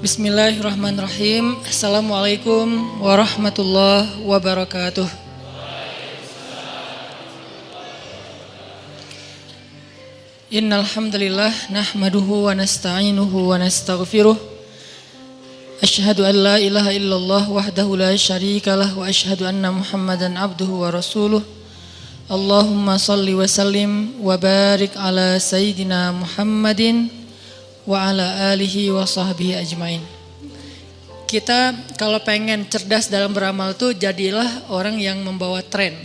Bismillahirrahmanirrahim. Assalamualaikum warahmatullahi wabarakatuh. Innal hamdalillah nahmaduhu wa nasta'inuhu wa nastaghfiruh. Asyhadu an la ilaha illallah wahdahu la syarikalah wa asyhadu anna Muhammadan abduhu wa rasuluh. Allahumma salli wa sallim wa barik ala sayyidina Muhammadin wa ala alihi wa sahbihi ajmain. Kita kalau pengen cerdas dalam beramal tuh jadilah orang yang membawa tren.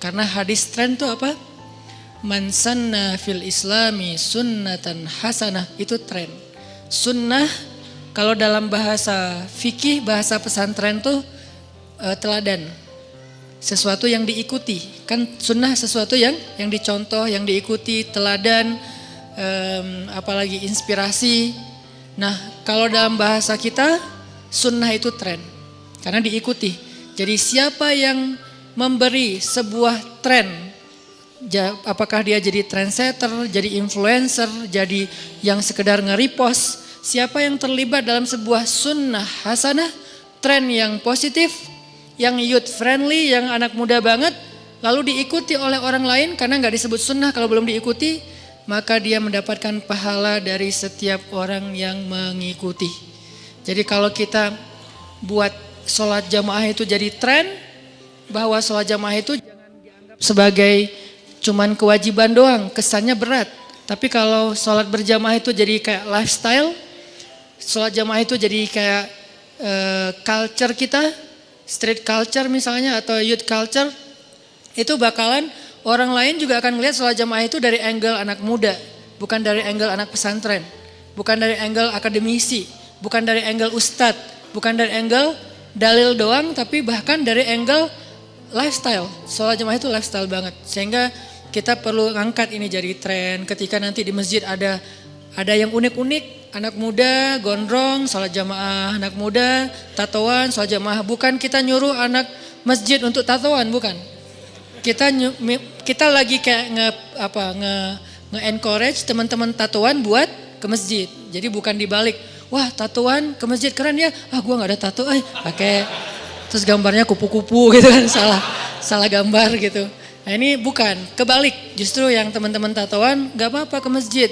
Karena hadis tren tuh apa? Man sanna fil islami sunnatan hasanah, itu tren. Sunnah kalau dalam bahasa fikih, bahasa pesantren tuh teladan. Sesuatu yang diikuti. Kan sunnah sesuatu yang dicontoh, yang diikuti, teladan, apalagi inspirasi. Nah, kalau dalam bahasa kita sunnah itu tren karena diikuti. Jadi siapa yang memberi sebuah tren, apakah dia jadi trendsetter, jadi influencer, jadi yang sekedar nge-repost, siapa yang terlibat dalam sebuah sunnah hasanah, tren yang positif, yang youth friendly, yang anak muda banget, lalu diikuti oleh orang lain karena nggak disebut sunnah kalau belum diikuti, maka dia mendapatkan pahala dari setiap orang yang mengikuti. Jadi kalau kita buat sholat jamaah itu jadi tren, bahwa sholat jamaah itu jangan dianggap sebagai cuman kewajiban doang, kesannya berat. Tapi kalau sholat berjamaah itu jadi kayak lifestyle, sholat jamaah itu jadi kayak culture kita, street culture misalnya atau youth culture, itu bakalan orang lain juga akan melihat sholat jamaah itu dari angle anak muda, bukan dari angle anak pesantren, bukan dari angle akademisi, bukan dari angle ustadz, bukan dari angle dalil doang, tapi bahkan dari angle lifestyle. Sholat jamaah itu lifestyle banget, sehingga kita perlu angkat ini jadi tren. Ketika nanti di masjid ada yang unik-unik, anak muda gondrong sholat jamaah, anak muda tatoan sholat jamaah, bukan kita nyuruh anak masjid untuk tatoan, bukan. Kita lagi kayak nge-encourage teman-teman tatoan buat ke masjid. Jadi bukan dibalik, wah tatoan ke masjid keren ya, gua nggak ada tato, pakai terus gambarnya kupu-kupu gitu kan, salah gambar gitu. Nah ini bukan, kebalik, justru yang teman-teman tatoan nggak apa-apa ke masjid.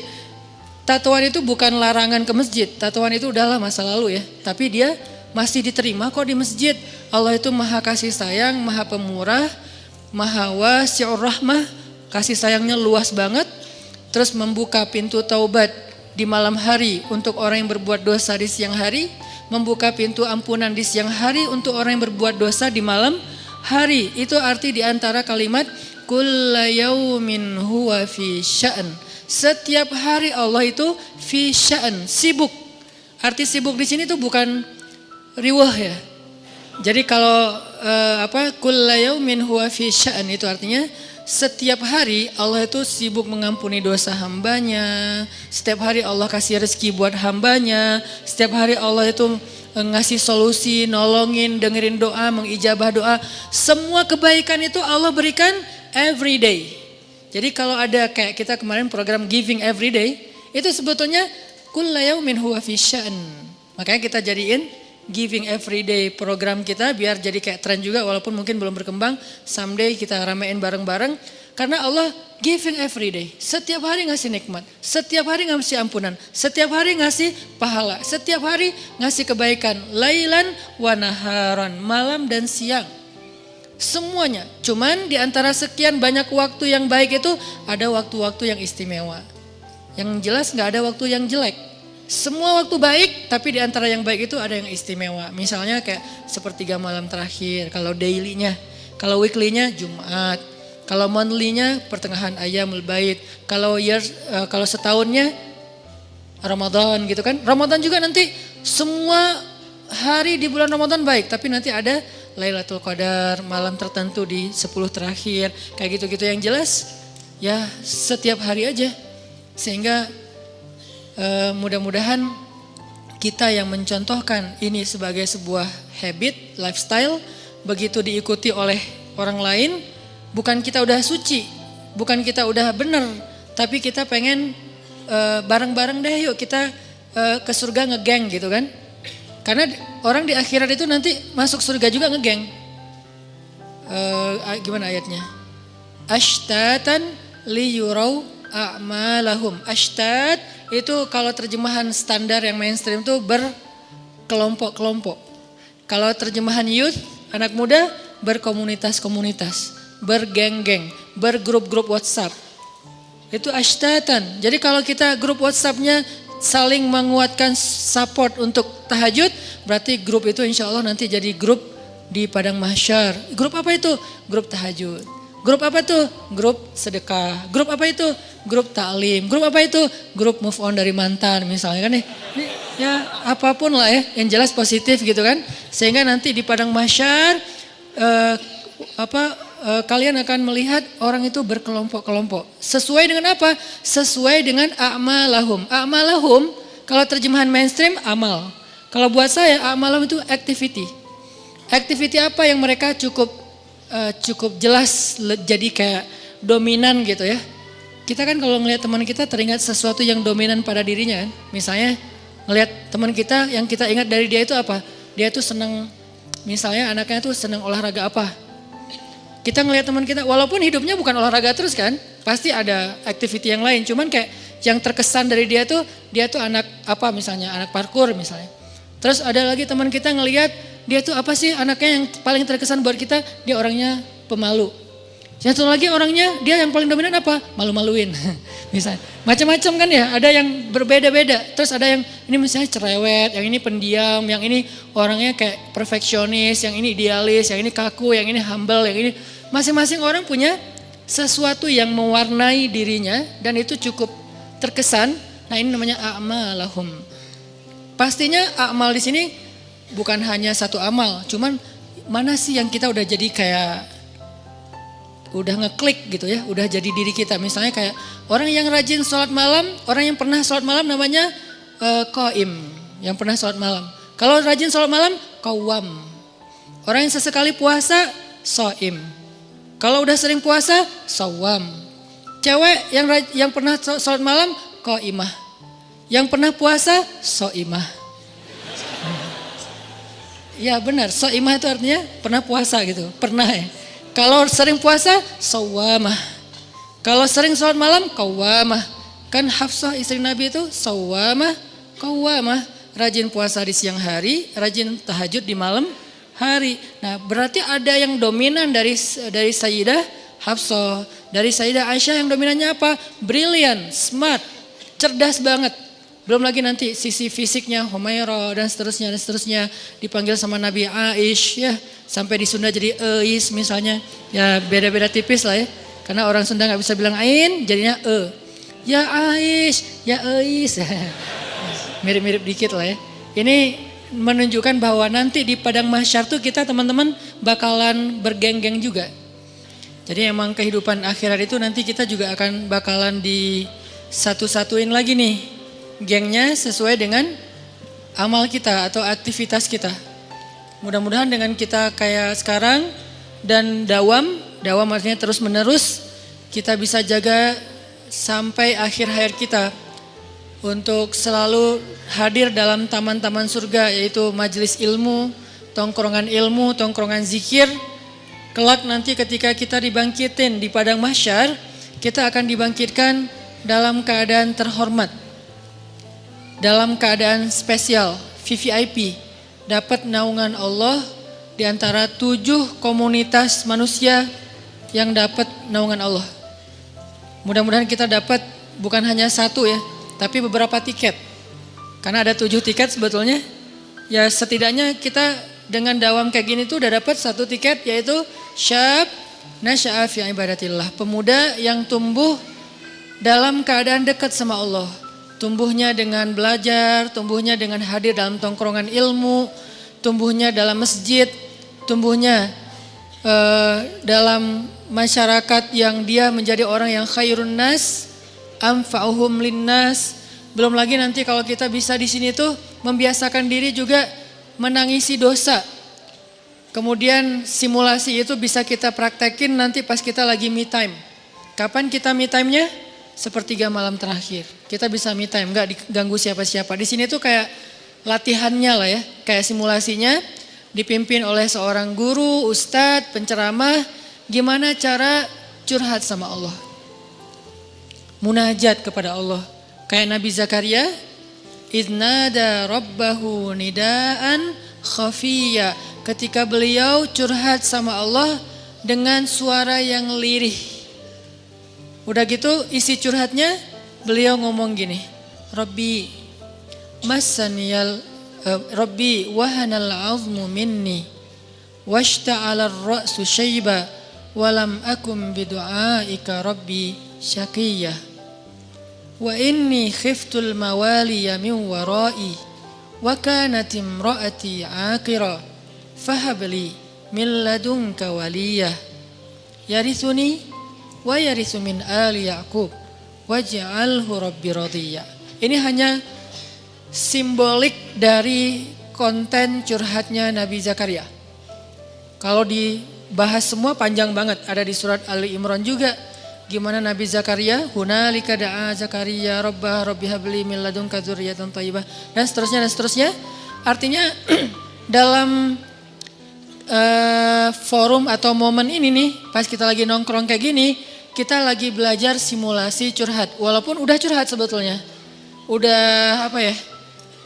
Tatoan itu bukan larangan ke masjid, tatoan itu udahlah masa lalu ya, tapi dia masih diterima kok di masjid. Allah itu maha kasih sayang, maha pemurah, maha wasi'ur rahmah, kasih sayangnya luas banget. Terus membuka pintu taubat di malam hari untuk orang yang berbuat dosa di siang hari, membuka pintu ampunan di siang hari untuk orang yang berbuat dosa di malam hari. Itu arti di antara kalimat kulla yaumin huwa fi sya'n. Setiap hari Allah itu fi sya'n, sibuk. Arti sibuk di sini tuh bukan riwah ya. Jadi kalau kulla yaumin huwa fi sya'n itu artinya setiap hari Allah itu sibuk mengampuni dosa hambanya. Setiap hari Allah kasih rezeki buat hambanya. Setiap hari Allah itu ngasih solusi, nolongin, dengerin doa, mengijabah doa. Semua kebaikan itu Allah berikan every day. Jadi kalau ada kayak kita kemarin program Giving Every Day, itu sebetulnya kulla yaumin huwa fi sya'n. Makanya kita jadiin Giving Everyday program kita biar jadi kayak tren juga, walaupun mungkin belum berkembang. Someday kita ramein bareng-bareng karena Allah giving everyday. Setiap hari ngasih nikmat, setiap hari ngasih ampunan, setiap hari ngasih pahala, setiap hari ngasih kebaikan. Lailan wa naharan, malam dan siang. Semuanya. Cuman di antara sekian banyak waktu yang baik itu ada waktu-waktu yang istimewa. Yang jelas nggak ada waktu yang jelek. Semua waktu baik, tapi di antara yang baik itu ada yang istimewa. Misalnya kayak sepertiga malam terakhir, kalau daily-nya. Kalau weekly-nya Jumat. Kalau monthly-nya pertengahan Ayyamul Bait. Kalau setahunnya Ramadan gitu kan. Ramadan juga nanti semua hari di bulan Ramadan baik, tapi nanti ada Lailatul Qadar, malam tertentu di 10 terakhir. Kayak gitu-gitu yang jelas ya setiap hari aja. Sehingga mudah-mudahan kita yang mencontohkan ini sebagai sebuah habit, lifestyle, begitu diikuti oleh orang lain, bukan kita udah suci, bukan kita udah benar, tapi kita pengen bareng-bareng deh yuk kita ke surga ngegeng gitu kan. Karena orang di akhirat itu nanti masuk surga juga ngegeng. Gimana ayatnya? Ashtatan liyurau a'malahum. Ashtat itu kalau terjemahan standar yang mainstream itu berkelompok-kelompok. Kalau terjemahan youth, anak muda berkomunitas-komunitas, bergeng-geng, bergrup-grup WhatsApp. Itu ashtatan. Jadi kalau kita grup WhatsApp-nya saling menguatkan support untuk tahajud, berarti grup itu insya Allah nanti jadi grup di padang mahsyar. Grup apa itu? Grup tahajud. Grup apa itu? Grup sedekah. Grup apa itu? Grup taklim. Grup apa itu? Grup move on dari mantan misalnya kan ya apapun lah ya, yang jelas positif gitu kan. Sehingga nanti di padang mahsyar kalian akan melihat orang itu berkelompok-kelompok. Sesuai dengan apa? Sesuai dengan a'malahum. A'malahum kalau terjemahan mainstream amal. Kalau buat saya a'malahum itu activity. Activity apa yang mereka cukup jelas jadi kayak dominan gitu ya. Kita kan kalau ngelihat teman kita teringat sesuatu yang dominan pada dirinya kan. Misalnya ngelihat teman kita yang kita ingat dari dia itu apa? Dia tuh senang, misalnya anaknya tuh senang olahraga apa. Kita ngelihat teman kita walaupun hidupnya bukan olahraga terus kan. Pasti ada activity yang lain. Cuman kayak yang terkesan dari dia tuh anak apa misalnya, anak parkur misalnya. Terus ada lagi teman kita ngelihat dia tuh apa sih anaknya yang paling terkesan buat kita, dia orangnya pemalu. Satu lagi orangnya dia yang paling dominan apa? Malu-maluin. Misalnya macam-macam kan ya, ada yang berbeda-beda. Terus ada yang ini misalnya cerewet, yang ini pendiam, yang ini orangnya kayak perfeksionis, yang ini idealis, yang ini kaku, yang ini humble, yang ini masing-masing orang punya sesuatu yang mewarnai dirinya dan itu cukup terkesan. Nah, ini namanya a'malahum. Pastinya amal di sini bukan hanya satu amal, cuman mana sih yang kita udah jadi kayak udah ngeklik gitu ya, udah jadi diri kita. Misalnya kayak orang yang rajin sholat malam, orang yang pernah sholat malam namanya qaim, yang pernah sholat malam. Kalau rajin sholat malam, qawwam. Orang yang sesekali puasa, shaim. Kalau udah sering puasa, shawwam. Cewek yang pernah sholat malam, qaimah. Yang pernah puasa, shaimah. Ya benar, shaimah itu artinya pernah puasa gitu, pernah ya. Kalau sering puasa, shawwamah. Kalau sering sholat malam, qawwamah. Kan Hafsah istri Nabi itu shawwamah, qawwamah. Rajin puasa di siang hari, rajin tahajud di malam hari. Nah berarti ada yang dominan dari Sayyidah Hafsah. Dari Sayyidah Aisyah yang dominannya apa? Brilliant, smart, cerdas banget. Belum lagi nanti sisi fisiknya Humairah dan seterusnya dipanggil sama Nabi Aish ya, sampai di Sunda jadi Eis misalnya, ya beda-beda tipis lah ya, karena orang Sunda nggak bisa bilang Ain jadinya ya Aish, ya Eis, mirip-mirip dikit lah ya. Ini menunjukkan bahwa nanti di padang mahsyar tuh kita teman-teman bakalan bergeng-geng juga. Jadi emang kehidupan akhirat itu nanti kita juga akan bakalan di satu-satuin lagi nih. Gengnya sesuai dengan amal kita atau aktivitas kita. Mudah-mudahan dengan kita kayak sekarang dan dawam artinya terus menerus, kita bisa jaga sampai akhir hayat kita untuk selalu hadir dalam taman-taman surga, yaitu majelis ilmu, tongkrongan zikir. Kelak nanti ketika kita dibangkitin di padang mahsyar, kita akan dibangkitkan dalam keadaan terhormat. Dalam keadaan spesial, VVIP, dapat naungan Allah di antara 7 komunitas manusia yang dapat naungan Allah. Mudah-mudahan kita dapat bukan hanya satu ya, tapi beberapa tiket. Karena ada 7 tiket sebetulnya. Ya setidaknya kita dengan dawam kayak gini tuh udah dapat 1 tiket, yaitu syab nasya'a fi ibadatillah. Pemuda yang tumbuh dalam keadaan dekat sama Allah. Tumbuhnya dengan belajar, tumbuhnya dengan hadir dalam tongkrongan ilmu, tumbuhnya dalam masjid, tumbuhnya dalam masyarakat yang dia menjadi orang yang khairun nas, anfa'uhum linnas. Belum lagi nanti kalau kita bisa di sini tuh membiasakan diri juga menangisi dosa. Kemudian simulasi itu bisa kita praktekin nanti pas kita lagi me time. Kapan kita me time-nya? Sepertiga malam terakhir. Kita bisa me time, enggak diganggu siapa-siapa. Di sini tuh kayak latihannya lah ya, kayak simulasinya dipimpin oleh seorang guru, ustadz, penceramah, gimana cara curhat sama Allah. Munajat kepada Allah. Kayak Nabi Zakaria, idnada rabbahu nidaan khafiyya. Ketika beliau curhat sama Allah dengan suara yang lirih. Udah gitu isi curhatnya beliau ngomong gini, Rabbi Rabbi wahanal azmu minni washta'ala ar-ra'su syaiba walam akum bidu'aika Rabbi syaqiyya wa inni khiftul mawaliya min warai wa kanat imraati aqira fahabli min ladunka waliyah yarithuni wa yarithu min ali Yaqub waj'alhu rabbi radiyya. Ini hanya simbolik dari konten curhatnya Nabi Zakaria. Kalau dibahas semua panjang banget, ada di surat Ali Imran juga. Gimana Nabi Zakaria, hunalika da'a Zakaria rabbah rabbi habli min ladunka dzurriyyatan thayyibah, dan seterusnya. Artinya dalam forum atau momen ini nih, pas kita lagi nongkrong kayak gini, kita lagi belajar simulasi curhat. Walaupun udah curhat sebetulnya. Udah apa ya?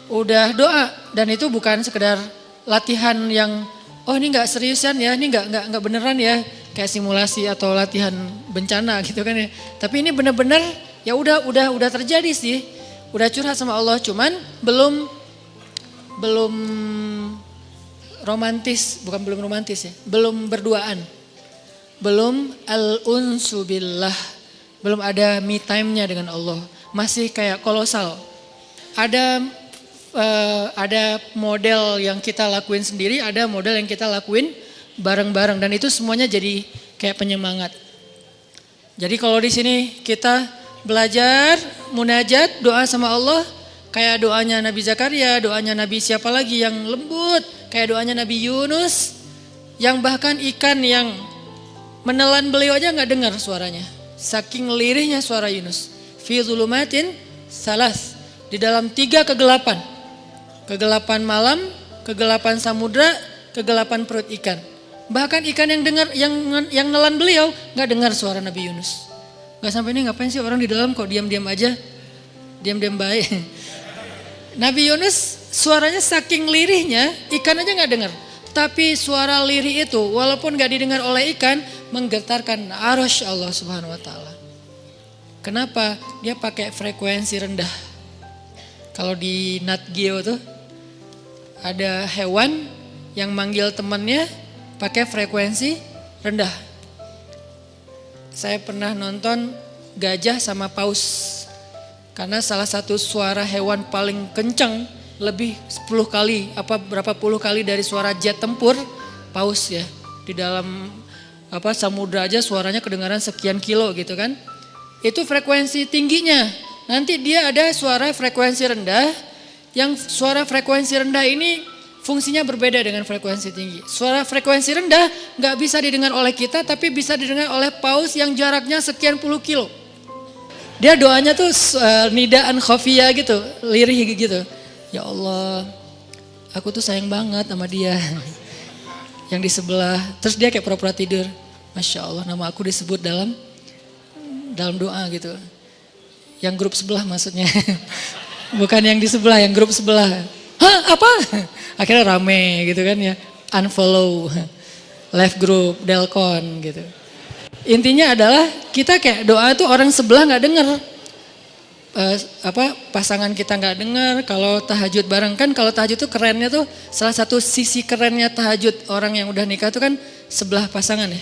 Udah doa, dan itu bukan sekedar latihan yang oh ini nggak seriusan ya, ini nggak beneran ya, kayak simulasi atau latihan bencana gitu kan ya. Tapi ini bener-bener ya udah terjadi sih, udah curhat sama Allah, cuman belum romantis, belum romantis ya, belum berduaan, belum al-unsu billah, belum ada me time-nya dengan Allah, masih kayak kolosal. Ada model yang kita lakuin sendiri, ada model yang kita lakuin bareng-bareng, dan itu semuanya jadi kayak penyemangat. Jadi kalau di sini kita belajar munajat, doa sama Allah, kayak doanya Nabi Zakaria, doanya Nabi siapa lagi yang lembut, kayak doanya Nabi Yunus, yang bahkan ikan yang menelan beliau aja nggak dengar suaranya, saking lirihnya suara Yunus. Fi zulumatin salas, di dalam 3 kegelapan. Kegelapan malam, kegelapan samudra, kegelapan perut ikan. Bahkan ikan yang dengar, yang nelan beliau nggak dengar suara Nabi Yunus. Nggak sampai ini ngapain sih orang di dalam kok diam-diam aja, diam-diam baik. Nabi Yunus suaranya saking lirihnya, ikan aja nggak dengar. Tapi suara lirih itu walaupun nggak didengar oleh ikan, menggetarkan arasy Allah Subhanahu Wa Taala. Kenapa? Dia pakai frekuensi rendah. Kalau di Nat Geo tuh ada hewan yang manggil temannya pakai frekuensi rendah. Saya pernah nonton gajah sama paus. Karena salah satu suara hewan paling kencang, lebih 10 kali, berapa puluh kali dari suara jet tempur, paus ya. Di dalam samudra aja suaranya kedengaran sekian kilo gitu kan. Itu frekuensi tingginya. Nanti dia ada suara frekuensi rendah, yang suara frekuensi rendah ini fungsinya berbeda dengan frekuensi tinggi. Suara frekuensi rendah nggak bisa didengar oleh kita, tapi bisa didengar oleh paus yang jaraknya sekian puluh kilo. Dia doanya tuh nidaan khafiyah gitu, lirih gitu. Ya Allah, aku tuh sayang banget sama dia. Yang di sebelah, terus dia kayak pura-pura tidur. Masya Allah, nama aku disebut dalam doa gitu. Yang grup sebelah maksudnya. Bukan yang di sebelah, yang grup sebelah. Hah, apa? Akhirnya rame gitu kan ya. Unfollow, left group, delcon gitu. Intinya adalah kita kayak doa tuh orang sebelah gak denger. Pasangan kita gak denger. Kalau tahajud bareng kan, kalau tahajud tuh kerennya tuh, salah satu sisi kerennya tahajud orang yang udah nikah tuh kan sebelah pasangan ya.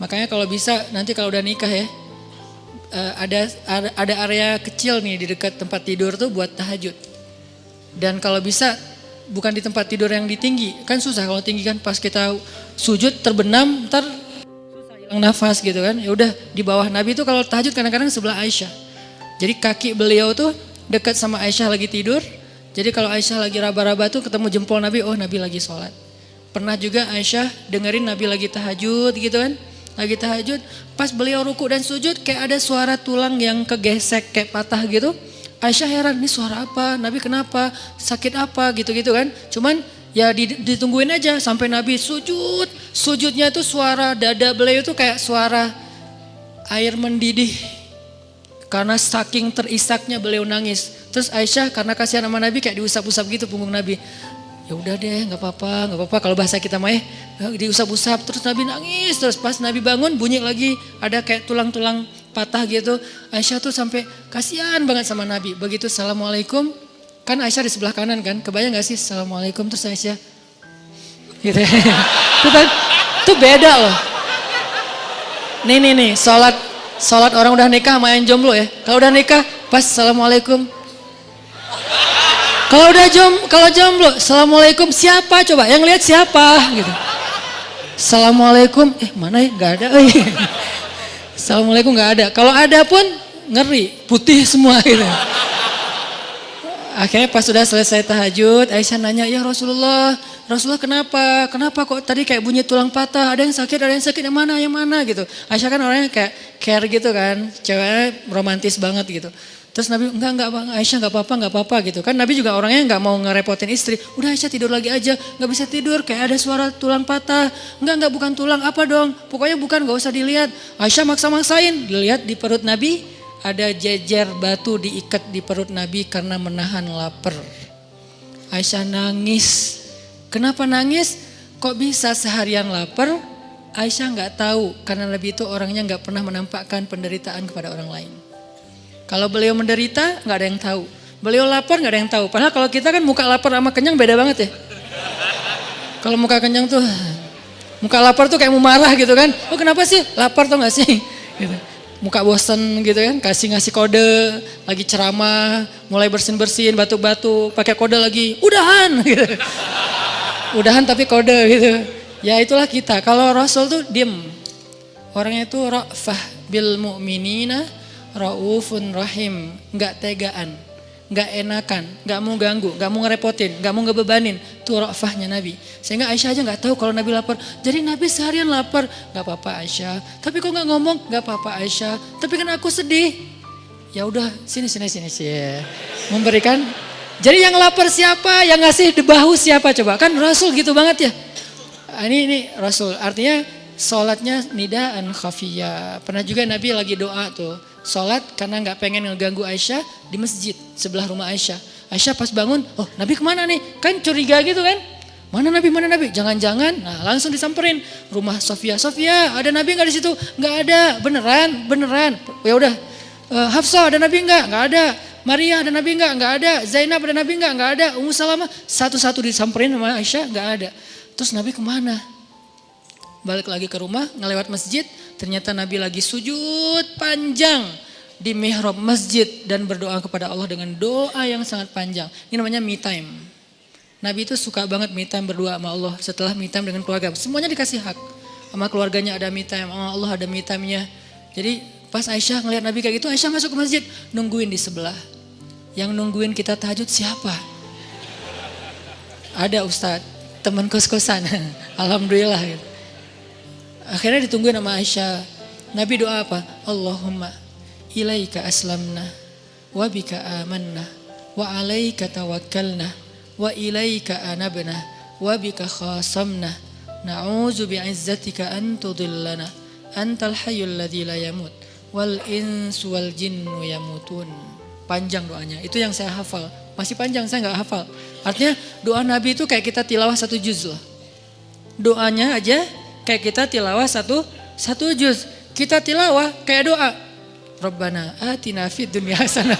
Makanya kalau bisa nanti kalau udah nikah ya, ada area kecil nih di dekat tempat tidur tuh buat tahajud. Dan kalau bisa bukan di tempat tidur yang tinggi, kan susah kalau tinggi kan pas kita sujud terbenam ntar susah hilang nafas gitu kan. Ya udah di bawah Nabi tuh kalau tahajud kadang-kadang sebelah Aisyah. Jadi kaki beliau tuh dekat sama Aisyah lagi tidur. Jadi kalau Aisyah lagi raba-raba tuh ketemu jempol Nabi, oh Nabi lagi sholat. Pernah juga Aisyah dengerin Nabi lagi tahajud gitu kan. Lagi tahajud, pas beliau ruku dan sujud kayak ada suara tulang yang kegesek kayak patah gitu. Aisyah heran, ini suara apa? Nabi kenapa? Sakit apa? Gitu-gitu kan. Cuman ya ditungguin aja sampai Nabi sujud. Sujudnya tuh suara dada beliau tuh kayak suara air mendidih. Karena saking terisaknya beliau nangis. Terus Aisyah karena kasihan sama Nabi kayak diusap-usap gitu punggung Nabi. Ya udah deh, nggak apa-apa. Kalau bahasa kita mah diusap-usap. Terus Nabi nangis. Terus pas Nabi bangun bunyi lagi ada kayak tulang-tulang patah gitu. Aisyah tuh sampai kasihan banget sama Nabi. Begitu assalamualaikum, kan Aisyah di sebelah kanan kan. Kebayang nggak sih assalamualaikum terus Aisyah? Gitu. Itu beda loh. Nih, sholat orang udah nikah sama yang jomblo ya. Kalau udah nikah pas assalamualaikum. Kalau jomblo, assalamualaikum siapa coba? Yang lihat siapa? Gitu. Assalamualaikum, mana ya? Gak ada. Assalamualaikum gak ada. Kalau ada pun ngeri, putih semua gitu. Akhirnya pas sudah selesai tahajud, Aisyah nanya, ya Rasulullah kenapa? Kenapa kok tadi kayak bunyi tulang patah? Ada yang sakit yang mana gitu. Aisyah kan orangnya kayak care gitu kan, ceweknya romantis banget gitu. Terus Nabi enggak Bang, Aisyah enggak apa-apa gitu kan. Nabi juga orangnya enggak mau ngerepotin istri. Udah Aisyah tidur lagi aja, enggak bisa tidur kayak ada suara tulang patah. Enggak bukan tulang, apa dong? Pokoknya bukan, enggak usah dilihat. Aisyah maksa-maksain, dilihat di perut Nabi ada jejer batu diikat di perut Nabi karena menahan lapar. Aisyah nangis. Kenapa nangis? Kok bisa seharian lapar? Aisyah enggak tahu karena Nabi itu orangnya enggak pernah menampakkan penderitaan kepada orang lain. Kalau beliau menderita nggak ada yang tahu. Beliau lapar nggak ada yang tahu. Padahal kalau kita kan muka lapar sama kenyang beda banget ya. Kalau muka kenyang tuh, muka lapar tuh kayak mau marah gitu kan. Oh kenapa sih? Lapar tuh nggak sih? Gitu. Muka bosen gitu kan. Ngasih kode, lagi ceramah, mulai bersin batuk-batuk, pakai kode lagi. Udahan. Gitu. Udahan tapi kode gitu. Ya itulah kita. Kalau Rasul tuh diem. Orangnya tuh ra'fah bil mu'minina. Raufun rahim, nggak tegaan, nggak enakan, nggak mau ganggu, nggak mau ngerepotin, nggak mau ngebebanin. Itu rafahnya Nabi. Sehingga Aisyah aja nggak tahu kalau Nabi lapar. Jadi Nabi seharian lapar, nggak apa-apa Aisyah. Tapi kok nggak ngomong, nggak apa-apa Aisyah. Tapi kan aku sedih. Ya udah, sini sih. Memberikan. Jadi yang lapar siapa? Yang ngasih di bahu siapa coba? Kan Rasul gitu banget ya. Ini Rasul. Artinya sholatnya nidaan khafiyah. Pernah juga Nabi lagi doa tuh. Sholat karena gak pengen ngeganggu Aisyah di masjid sebelah rumah Aisyah. Aisyah pas bangun, oh Nabi kemana nih? Kan curiga gitu kan. Mana Nabi? Jangan-jangan, nah langsung disamperin. Rumah Sofia, ada Nabi gak di situ? Gak ada, beneran. Ya udah, Hafsah ada Nabi gak? Gak ada. Maria ada Nabi gak? Gak ada. Zainab ada Nabi gak? Gak ada. Ummu Salamah satu-satu disamperin sama Aisyah, gak ada. Terus Nabi kemana? Balik lagi ke rumah, ngelewat masjid, ternyata Nabi lagi sujud panjang di mihrab masjid dan berdoa kepada Allah dengan doa yang sangat panjang. Ini namanya me time. Nabi itu suka banget me time berdoa sama Allah setelah me time dengan keluarga. Semuanya dikasih hak. Sama keluarganya ada me time, sama Allah ada me time-nya. Jadi pas Aisyah ngelihat Nabi kayak gitu, Aisyah masuk ke masjid, nungguin di sebelah. Yang nungguin kita tahajud siapa? Ada Ustadz, teman kos-kosan. Alhamdulillah gitu. Akhirnya ditungguin sama Aisyah. Nabi doa apa? Allahumma ilaika aslamna wa bika amanna wa alaika tawakkalna wa ilaika anabna wa bika khasamna na'udzu bi'izzatika an tudillana antal hayyul ladzi la yamut wal insu wal jinnu yamutun. Panjang doanya. Itu yang saya hafal. Masih panjang, saya enggak hafal. Artinya doa Nabi itu kayak kita tilawah 1 juz loh. Doanya aja kayak kita tilawah satu juz. Kita tilawah kayak doa. Rabbana atina fid dunya hasanah.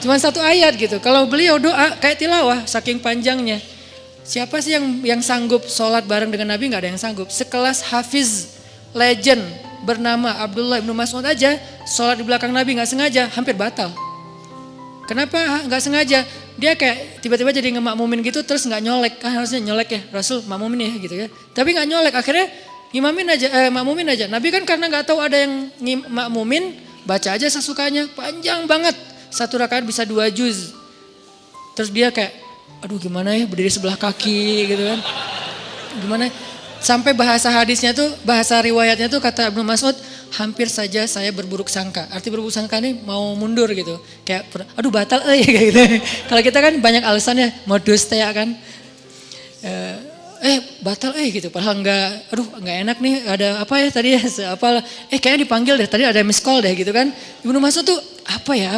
Cuma 1 ayat gitu. Kalau beliau doa kayak tilawah saking panjangnya. Siapa sih yang sanggup sholat bareng dengan Nabi? Gak ada yang sanggup. Sekelas Hafiz legend bernama Abdullah ibnu Mas'ud aja sholat di belakang Nabi gak sengaja hampir batal. Kenapa gak sengaja? Dia kayak tiba-tiba jadi ngemakmumin gitu terus gak nyolek. Kan harusnya nyolek ya Rasul makmumin ya gitu ya. Tapi gak nyolek akhirnya makmumin aja. Nabi kan karena nggak tahu ada yang makmumin, baca aja sesukanya, panjang banget. 1 rakaat bisa 2 juz. Terus dia kayak, aduh gimana ya berdiri sebelah kaki gitu kan. Gimana? Sampai bahasa hadisnya tuh, bahasa riwayatnya tuh kata Ibnu Mas'ud, hampir saja saya berburuk sangka. Arti berburuk sangka nih mau mundur gitu. Kayak aduh batal kayak gitu. Kalau kita kan banyak alasannya, modus teh kan. Batal gitu, padahal nggak enak nih, ada apa ya tadi ya, apalah, kayaknya dipanggil deh, tadi ada miss call deh gitu kan. Ibnu Mas'ud tuh apa ya,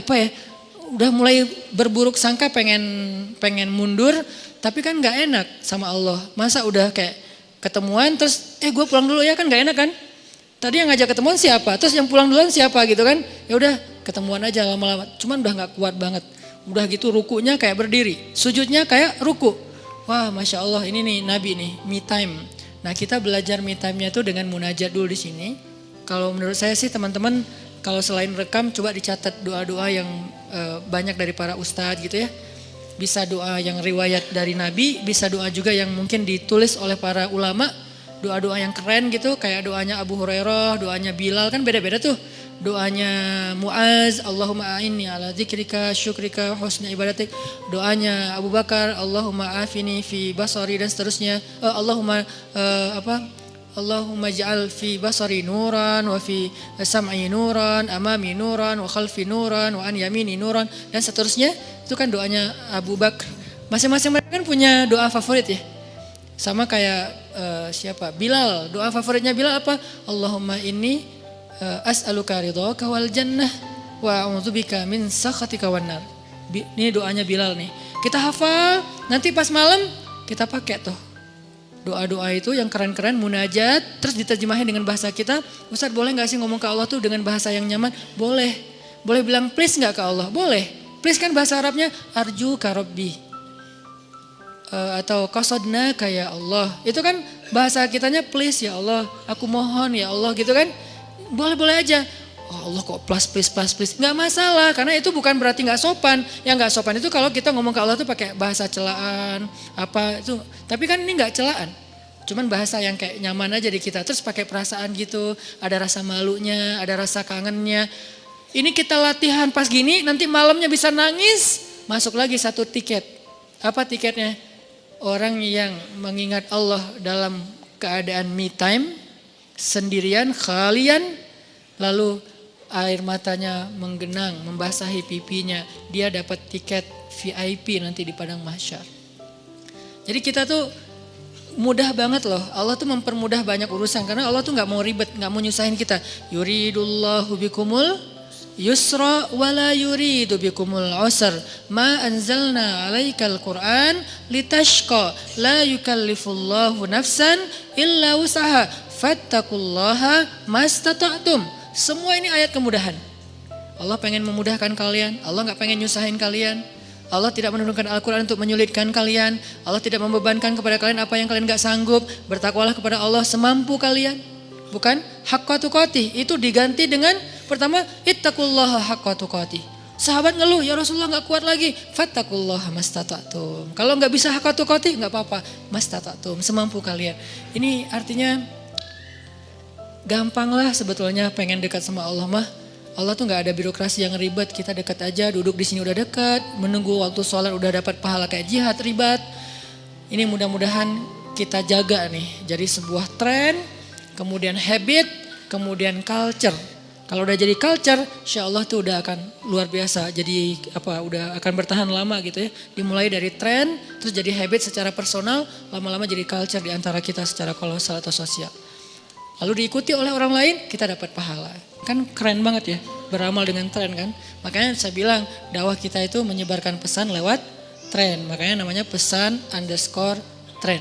udah mulai berburuk sangka pengen mundur, tapi kan nggak enak sama Allah. Masa udah kayak ketemuan terus, gue pulang dulu ya kan nggak enak kan. Tadi yang ngajak ketemuan siapa, terus yang pulang duluan siapa gitu kan. Ya udah ketemuan aja lama-lama, cuman udah nggak kuat banget. Udah gitu rukunya kayak berdiri, sujudnya kayak ruku. Wah, Masya Allah, ini nih Nabi nih, me time. Nah, kita belajar me time-nya itu dengan munajat dulu di sini. Kalau menurut saya sih teman-teman, kalau selain rekam coba dicatat doa-doa yang banyak dari para ustadz gitu ya. Bisa doa yang riwayat dari Nabi, bisa doa juga yang mungkin ditulis oleh para ulama. Doa-doa yang keren gitu, kayak doanya Abu Hurairah, doanya Bilal, kan beda-beda tuh. Doanya Muaz, Allahumma a'inni ala dzikrika syukrika husni ibadatik. Doanya Abu Bakar, Allahumma afini fi basari dan seterusnya. Allahumma ja'al fi basari nuran wa fi sam'i nuran, amami nuran wa khalfi nuran wa an yamini nuran dan seterusnya. Itu kan doanya Abu Bakar. Masing-masing mereka kan punya doa favorit ya. Sama kayak siapa? Bilal. Doa favoritnya Bilal apa? Allahumma inni as'aluka ridhaka wal jannah wa a'udzubika min sakhatika wan nar. Ini doanya Bilal nih. Kita hafal, nanti pas malam kita pakai tuh. Doa-doa itu yang keren-keren, munajat, terus diterjemahin dengan bahasa kita. Ustaz boleh gak sih ngomong ke Allah tuh dengan bahasa yang nyaman? Boleh. Boleh bilang please gak ke Allah? Boleh. Please kan bahasa Arabnya arju ka rabbi. Atau qasodna kayak Allah. Itu kan bahasa kitanya please ya Allah, aku mohon ya Allah gitu kan. Boleh-boleh aja. Oh Allah kok please. Nggak masalah, karena itu bukan berarti nggak sopan. Yang nggak sopan itu kalau kita ngomong ke Allah tuh pakai bahasa celaan, apa itu. Tapi kan ini nggak celaan. Cuman bahasa yang kayak nyaman aja di kita. Terus pakai perasaan gitu, ada rasa malunya, ada rasa kangennya. Ini kita latihan pas gini, nanti malamnya bisa nangis, masuk lagi satu tiket. Apa tiketnya? Orang yang mengingat Allah dalam keadaan me time, sendirian, khalian, lalu air matanya menggenang, membasahi pipinya, dia dapat tiket VIP nanti di padang mahsyar. Jadi kita tuh mudah banget loh, Allah tuh mempermudah banyak urusan, karena Allah tuh gak mau ribet, gak mau nyusahin kita. Yuridullahu bikumul yusra wala yuridu bikumul usr, ma anzalna alaikal Qur'an litashqa, la yukallifullahu nafsan illa usaha, fattakullaha mastata'tum. Semua ini ayat kemudahan. Allah pengen memudahkan kalian, Allah gak pengen nyusahin kalian. Allah tidak menurunkan Al-Quran untuk menyulitkan kalian. Allah tidak membebankan kepada kalian apa yang kalian gak sanggup. Bertakwalah kepada Allah semampu kalian. Bukan haqqa tuqatih, itu diganti dengan pertama ittaqullaha haqqa tuqatih. Sahabat ngeluh, ya Rasulullah gak kuat lagi. Fattakullaha mastata'tum. Kalau gak bisa haqqa tuqatih gak apa-apa, mastata'tum, semampu kalian. Ini artinya gampang lah sebetulnya pengen dekat sama Allah mah. Allah tuh gak ada birokrasi yang ribet, kita dekat aja, duduk di sini udah dekat, menunggu waktu sholat udah dapat pahala kayak jihad ribet. Ini mudah-mudahan kita jaga nih, jadi sebuah tren, kemudian habit, kemudian culture. Kalau udah jadi culture, insya Allah tuh udah akan luar biasa. Jadi udah akan bertahan lama gitu ya. Dimulai dari tren, terus jadi habit secara personal, lama-lama jadi culture di antara kita secara kolosal atau sosial. Lalu diikuti oleh orang lain, kita dapat pahala. Kan keren banget ya, beramal dengan tren kan. Makanya saya bilang dakwah kita itu menyebarkan pesan lewat tren. Makanya namanya pesan_tren.